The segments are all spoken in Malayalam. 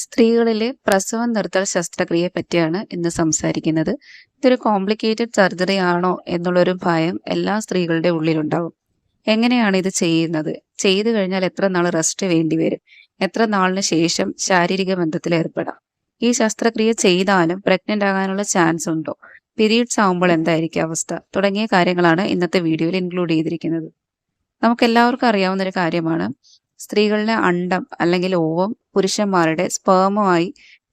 സ്ത്രീകളിലെ പ്രസവം നിർത്തൽ ശസ്ത്രക്രിയയെ പറ്റിയാണ് ഇന്ന് സംസാരിക്കുന്നത്. ഇതൊരു കോംപ്ലിക്കേറ്റഡ് സർജറി ആണോ എന്നുള്ളൊരു ഭയം എല്ലാ സ്ത്രീകളുടെ ഉള്ളിലുണ്ടാവും. എങ്ങനെയാണ് ഇത് ചെയ്യുന്നത്? ചെയ്തു കഴിഞ്ഞാൽ എത്ര നാൾ റെസ്റ്റ് വേണ്ടിവരും? എത്ര നാളിന് ശേഷം ശാരീരിക ബന്ധത്തിൽ ഏർപ്പെടാം? ഈ ശസ്ത്രക്രിയ ചെയ്താലും പ്രഗ്നന്റ് ആകാനുള്ള ചാൻസ് ഉണ്ടോ? പീരീഡ്സ് ആവുമ്പോൾ എന്തായിരിക്കും അവസ്ഥ? തുടങ്ങിയ കാര്യങ്ങളാണ് ഇന്നത്തെ വീഡിയോയിൽ ഇൻക്ലൂഡ് ചെയ്തിരിക്കുന്നത്. നമുക്കെല്ലാവർക്കും അറിയാവുന്ന ഒരു കാര്യമാണ്. സ്ത്രീകളിലെ അണ്ഡം അല്ലെങ്കിൽ ഓവം പുരുഷന്മാരുടെ സ്പേമുമായി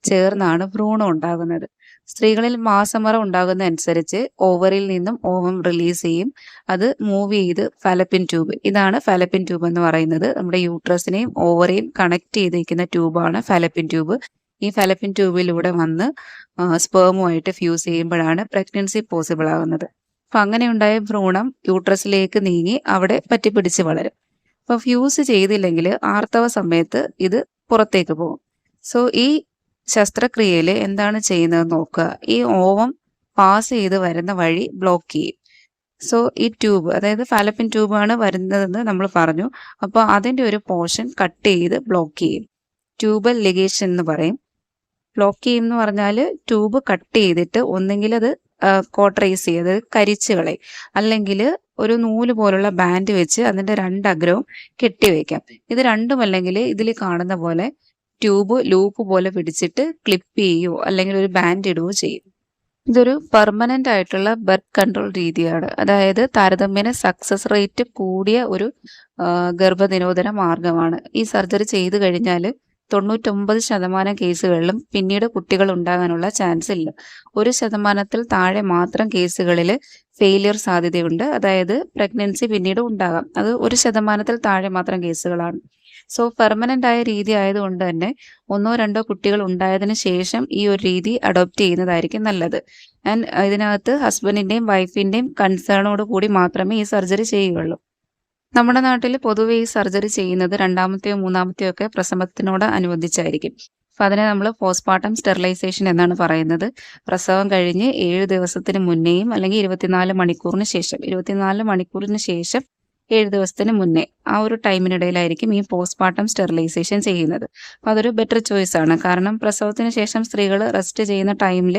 ചേർന്നാണ് ഭ്രൂണം ഉണ്ടാകുന്നത്. സ്ത്രീകളിൽ മാസമുറ ഉണ്ടാകുന്ന അനുസരിച്ച് ഓവറിൽ നിന്നും ഓവം റിലീസ് ചെയ്യും. അത് മൂവ് ചെയ്ത് ഫാലപ്പിൻ ട്യൂബ്, ഇതാണ് ഫാലപ്പിൻ ട്യൂബ് എന്ന് പറയുന്നത്. നമ്മുടെ യൂട്രസിനെയും ഓവറിയും കണക്ട് ചെയ്തിരിക്കുന്ന ട്യൂബാണ് ഫാലപ്പിൻ ട്യൂബ്. ഈ ഫാലപ്പിൻ ട്യൂബിലൂടെ വന്ന് സ്പേമുമായിട്ട് ഫ്യൂസ് ചെയ്യുമ്പോഴാണ് പ്രഗ്നൻസി പോസിബിൾ ആകുന്നത്. അപ്പൊ അങ്ങനെ ഉണ്ടായ ഭ്രൂണം യൂട്രസിലേക്ക് നീങ്ങി അവിടെ പറ്റിപ്പിടിച്ച് വളരും. അപ്പൊ ഫ്യൂസ് ചെയ്തില്ലെങ്കിൽ ആർത്തവ സമയത്ത് ഇത് പുറത്തേക്ക് പോകും. സോ ഈ ശസ്ത്രക്രിയയിൽ എന്താണ് ചെയ്യുന്നത് നോക്കുക. ഈ ഓവം പാസ് ചെയ്ത് വരുന്ന വഴി ബ്ലോക്ക് ചെയ്യും. സോ ഈ ട്യൂബ്, അതായത് ഫാലപ്പിൻ ട്യൂബാണ് വരുന്നതെന്ന് നമ്മൾ പറഞ്ഞു. അപ്പോൾ അതിൻ്റെ ഒരു പോർഷൻ കട്ട് ചെയ്ത് ബ്ലോക്ക് ചെയ്യും. ട്യൂബൽ ലിഗേഷൻ എന്ന് പറയും. ബ്ലോക്ക് ചെയ്യും എന്ന് പറഞ്ഞാൽ ട്യൂബ് കട്ട് ചെയ്തിട്ട് ഒന്നെങ്കിൽ അത് കോട്ടറൈസ് ചെയ്ത് കരിച്ച് കളയും, അല്ലെങ്കിൽ ഒരു നൂല് പോലുള്ള ബാൻഡ് വെച്ച് അതിൻ്റെ രണ്ടഗ്രവും കെട്ടിവെക്കാം. ഇത് രണ്ടുമല്ലെങ്കിൽ ഇതിൽ കാണുന്ന പോലെ ട്യൂബ് ലൂപ്പ് പോലെ പിടിച്ചിട്ട് ക്ലിപ്പ് ചെയ്യുകയോ അല്ലെങ്കിൽ ഒരു ബാൻഡ് ഇടുകയോ ചെയ്യും. ഇതൊരു പെർമനന്റ് ആയിട്ടുള്ള ബർത്ത് കൺട്രോൾ രീതിയാണ്. അതായത് താരതമ്യേന സക്സസ് റേറ്റ് കൂടിയ ഒരു ഗർഭനിരോധന മാർഗമാണ്. ഈ സർജറി ചെയ്തു കഴിഞ്ഞാൽ 99% കേസുകളിലും പിന്നീട് കുട്ടികൾ ഉണ്ടാകാനുള്ള ചാൻസ് ഇല്ല. 1% താഴെ മാത്രം കേസുകളിൽ ഫെയിലിയർ സാധ്യതയുണ്ട്. അതായത് പ്രഗ്നൻസി പിന്നീട് ഉണ്ടാകാം. അത് 1% താഴെ മാത്രം കേസുകളാണ്. സോ പെർമനന്റ് ആയ രീതി ആയതുകൊണ്ട് തന്നെ 1-2 കുട്ടികൾ ഉണ്ടായതിനു ശേഷം ഈ ഒരു രീതി അഡോപ്റ്റ് ചെയ്യുന്നതായിരിക്കും നല്ലത്. ആൻഡ് ഇതിനകത്ത് ഹസ്ബൻഡിന്റെയും വൈഫിന്റെയും കൺസേണോട് കൂടി മാത്രമേ ഈ സർജറി ചെയ്യുകയുള്ളൂ. നമ്മുടെ നാട്ടിൽ പൊതുവെ ഈ സർജറി ചെയ്യുന്നത് 2-മത്തെയോ 3-മത്തെയോ ഒക്കെ പ്രസവത്തിനോട് അനുബന്ധിച്ചായിരിക്കും. അപ്പം അതിനെ നമ്മൾ പോസ്റ്റ്മോർട്ടം സ്റ്റെറിലൈസേഷൻ എന്നാണ് പറയുന്നത്. പ്രസവം കഴിഞ്ഞ് 7 ദിവസത്തിന് മുന്നേയും അല്ലെങ്കിൽ 24 മണിക്കൂറിന് ശേഷം 7 ദിവസത്തിന് മുന്നേ, ആ ഒരു ടൈമിനിടയിലായിരിക്കും ഈ പോസ്റ്റ്മോർട്ടം സ്റ്റെറിലൈസേഷൻ ചെയ്യുന്നത്. അപ്പോൾ അതൊരു ബെറ്റർ ചോയ്സ് ആണ്. കാരണം പ്രസവത്തിന് ശേഷം സ്ത്രീകൾ റെസ്റ്റ് ചെയ്യുന്ന ടൈമിൽ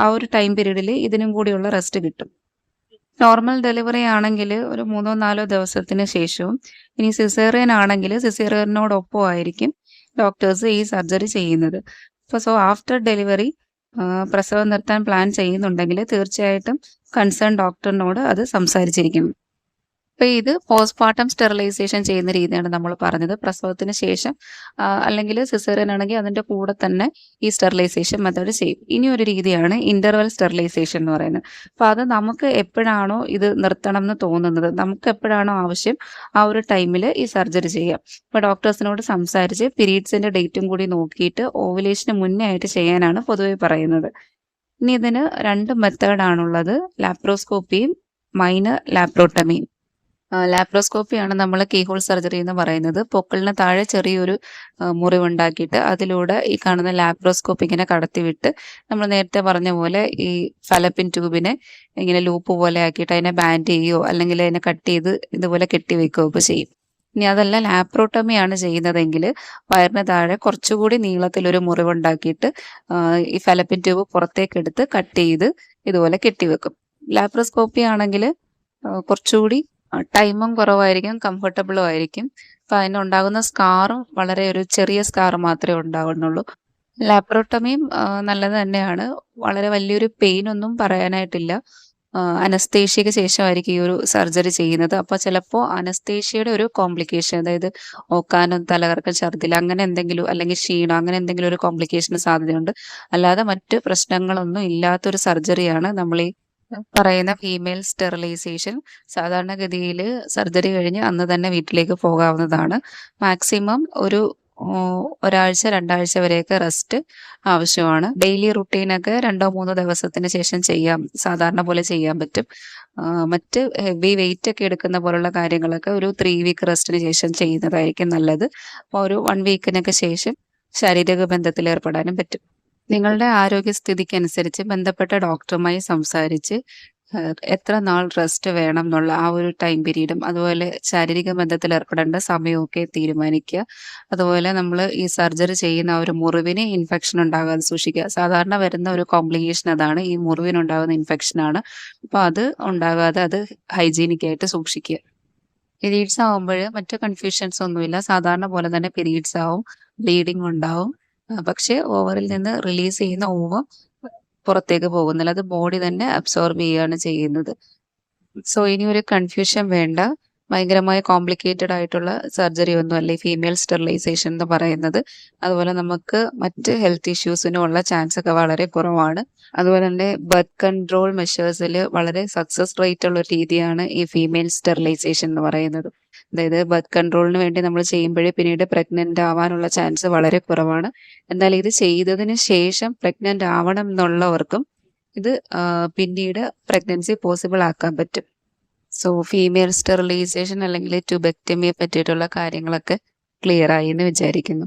ആ ഒരു ടൈം പീരീഡിൽ ഇതിനും കൂടിയുള്ള റെസ്റ്റ് കിട്ടും. നോർമൽ ഡെലിവറി ആണെങ്കിൽ ഒരു 3-4 ദിവസത്തിന് ശേഷവും, ഇനി സിസേറിയൻ ആണെങ്കിൽ സിസേറിയനോടൊപ്പം ആയിരിക്കും ഡോക്ടേഴ്സ് ഈ സർജറി ചെയ്യുന്നത്. സോ ആഫ്റ്റർ ഡെലിവറി പ്രസവം നിർത്താൻ പ്ലാൻ ചെയ്യുന്നുണ്ടെങ്കിൽ തീർച്ചയായിട്ടും കൺസേൺ ഡോക്ടറിനോട് അത് സംസാരിച്ചിരിക്കണം. അപ്പോൾ ഇത് പോസ്റ്റ്മോർട്ടം സ്റ്റെറിലൈസേഷൻ ചെയ്യുന്ന രീതിയാണ് നമ്മൾ പറഞ്ഞത്. പ്രസവത്തിന് ശേഷം അല്ലെങ്കിൽ സിസേറിയൻ ആണെങ്കിൽ അതിൻ്റെ കൂടെ തന്നെ ഈ സ്റ്റെറിലൈസേഷൻ മെത്തേഡ് ചെയ്യും. ഇനി ഒരു രീതിയാണ് ഇന്റർവെൽ സ്റ്റെറിലൈസേഷൻ എന്ന് പറയുന്നത്. അപ്പോൾ അത് നമുക്ക് എപ്പോഴാണോ ഇത് നിർത്തണം എന്ന് തോന്നുന്നത്, നമുക്ക് എപ്പോഴാണോ ആവശ്യം, ആ ഒരു ടൈമിൽ ഈ സർജറി ചെയ്യാം. ഇപ്പോൾ ഡോക്ടേഴ്സിനോട് സംസാരിച്ച് പീരീഡ്സിൻ്റെ ഡേറ്റും കൂടി നോക്കിയിട്ട് ഓവുലേഷന് മുന്നേ ആയിട്ട് ചെയ്യാനാണ് പൊതുവെ പറയുന്നത്. ഇനി ഇതിന് 2 മെത്തേഡാണുള്ളത്, ലാപ്രോസ്കോപ്പിയും മൈനർ ലാപ്രോട്ടമിയും. ലാപ്രോസ്കോപ്പിയാണ് നമ്മൾ കീഹോൾ സർജറി എന്ന് പറയുന്നത്. പൊക്കിളിന് താഴെ ചെറിയൊരു മുറിവുണ്ടാക്കിയിട്ട് അതിലൂടെ ഈ കാണുന്ന ലാപ്രോസ്കോപ്പ് ഇങ്ങനെ കടത്തിവിട്ട് നമ്മൾ നേരത്തെ പറഞ്ഞ പോലെ ഈ ഫലപ്പിൻ ട്യൂബിനെ ഇങ്ങനെ ലൂപ്പ് പോലെ ആക്കിയിട്ട് അതിനെ ബാൻഡ് ചെയ്യുകയോ അല്ലെങ്കിൽ അതിനെ കട്ട് ചെയ്ത് ഇതുപോലെ കെട്ടിവെക്കുകയോ ഒക്കെ ചെയ്യും. ഇനി അതല്ല ലാപ്രോട്ടമിയാണ് ചെയ്യുന്നതെങ്കിൽ വയറിന് താഴെ കുറച്ചുകൂടി നീളത്തിലൊരു മുറിവുണ്ടാക്കിയിട്ട് ഈ ഫലപ്പിൻ ട്യൂബ് പുറത്തേക്കെടുത്ത് കട്ട് ചെയ്ത് ഇതുപോലെ കെട്ടിവെക്കും. ലാപ്രോസ്കോപ്പി ആണെങ്കിൽ കുറച്ചുകൂടി ടൈമും കുറവായിരിക്കും, കംഫർട്ടബിളും ആയിരിക്കും. അപ്പം അതിനുണ്ടാകുന്ന സ്കാറും വളരെ ഒരു ചെറിയ സ്കാർ മാത്രമേ ഉണ്ടാകുന്നുള്ളൂ. ലാപ്രോട്ടമിയും നല്ലത് തന്നെയാണ്. വളരെ വലിയൊരു പെയിൻ ഒന്നും പറയാനായിട്ടില്ല. അനസ്തേഷ്യക്ക് ശേഷമായിരിക്കും ഈ ഒരു സർജറി ചെയ്യുന്നത്. അപ്പോൾ ചിലപ്പോൾ അനസ്തേഷ്യയുടെ ഒരു കോംപ്ലിക്കേഷൻ, അതായത് ഓക്കാനം, തലകറക്കം, ഛർദിൽ അങ്ങനെ എന്തെങ്കിലും, അല്ലെങ്കിൽ ക്ഷീണം, അങ്ങനെ എന്തെങ്കിലും ഒരു കോംപ്ലിക്കേഷന് സാധ്യതയുണ്ട്. അല്ലാതെ മറ്റ് പ്രശ്നങ്ങളൊന്നും ഇല്ലാത്തൊരു സർജറിയാണ് നമ്മൾ ഈ പറയുന്ന ഫീമെയിൽ സ്റ്റെറിലൈസേഷൻ. സാധാരണഗതിയിൽ സർജറി കഴിഞ്ഞ് അന്ന് തന്നെ വീട്ടിലേക്ക് പോകാവുന്നതാണ്. മാക്സിമം ഒരു ഒരാഴ്ച 2 ആഴ്ച വരെയൊക്കെ റെസ്റ്റ് ആവശ്യമാണ്. ഡെയിലി റുട്ടീനൊക്കെ 2-3 ദിവസത്തിന് ശേഷം സാധാരണ പോലെ ചെയ്യാൻ പറ്റും. മറ്റ് ഹെവി വെയിറ്റ് ഒക്കെ എടുക്കുന്ന പോലുള്ള കാര്യങ്ങളൊക്കെ ഒരു 3 വീക്ക് റെസ്റ്റിന് ശേഷം ചെയ്യുന്നതായിരിക്കും നല്ലത്. അപ്പോൾ ഒരു 1 വീക്കിനൊക്കെ ശേഷം ശാരീരിക ബന്ധത്തിൽ ഏർപ്പെടാനും പറ്റും. നിങ്ങളുടെ ആരോഗ്യസ്ഥിതിക്കനുസരിച്ച് ബന്ധപ്പെട്ട ഡോക്ടറുമായി സംസാരിച്ച് എത്ര നാൾ റെസ്റ്റ് വേണം എന്നുള്ള ആ ഒരു ടൈം പീരീഡും, അതുപോലെ ശാരീരിക ബന്ധത്തിൽ ഏർപ്പെടേണ്ട സമയമൊക്കെ തീരുമാനിക്കുക. അതുപോലെ നമ്മൾ ഈ സർജറി ചെയ്യുന്ന ആ ഒരു മുറിവിന് ഇൻഫെക്ഷൻ ഉണ്ടാകാതെ സൂക്ഷിക്കുക. സാധാരണ വരുന്ന ഒരു കോംപ്ലിക്കേഷൻ അതാണ്. ഈ മുറിവിനുണ്ടാകുന്ന ഇൻഫെക്ഷനാണ്. അപ്പോൾ അത് ഉണ്ടാകാതെ അത് ഹൈജീനിക് ആയിട്ട് സൂക്ഷിക്കുക. പീരീഡ്സ് ആവുമ്പഴ് മറ്റ് കൺഫ്യൂഷൻസ് ഒന്നുമില്ല. സാധാരണ പോലെ തന്നെ പീരീഡ്സ് ആവും. ബ്ലീഡിംഗ് ഉണ്ടാവും. പക്ഷേ ഓവറിൽ നിന്ന് റിലീസ് ചെയ്യുന്ന ഓവം പുറത്തേക്ക് പോകുന്നില്ല. അത് ബോഡി തന്നെ അബ്സോർബ് ചെയ്യാണ് ചെയ്യുന്നത്. സോ ഇനി ഒരു കൺഫ്യൂഷൻ വേണ്ട. ഭയങ്കരമായ കോംപ്ലിക്കേറ്റഡ് ആയിട്ടുള്ള സർജറി ഒന്നുമല്ല ഈ ഫീമെയിൽ സ്റ്റെറിലൈസേഷൻ എന്ന് പറയുന്നത്. അതുപോലെ നമുക്ക് മറ്റ് ഹെൽത്ത് ഇഷ്യൂസിനും ഉള്ള ചാൻസ് ഒക്കെ വളരെ കുറവാണ്. അതുപോലെ തന്നെ ബർത്ത് കൺട്രോൾ മെഷേഴ്സിൽ വളരെ സക്സസ് റേറ്റ് ഉള്ള ഒരു രീതിയാണ് ഈ ഫീമെയിൽ സ്റ്റെറിലൈസേഷൻ എന്ന് പറയുന്നത്. അതായത് ബർത്ത് കൺട്രോളിന് വേണ്ടി നമ്മൾ ചെയ്യുമ്പോഴേ പിന്നീട് പ്രഗ്നന്റ് ആവാനുള്ള ചാൻസ് വളരെ കുറവാണ്. എന്നാൽ ഇത് ചെയ്തതിന് ശേഷം പ്രഗ്നന്റ് ആവണം എന്നുള്ളവർക്കും ഇത് പിന്നീട് പ്രഗ്നൻസി പോസിബിൾ ആക്കാൻ പറ്റും. സോ ഫീമെയിൽ സ്റ്റെറിലൈസേഷൻ അല്ലെങ്കിൽ ട്യൂബെക്ടമിയെ പറ്റിയിട്ടുള്ള കാര്യങ്ങളൊക്കെ ക്ലിയർ ആയി എന്ന് വിചാരിക്കുന്നു.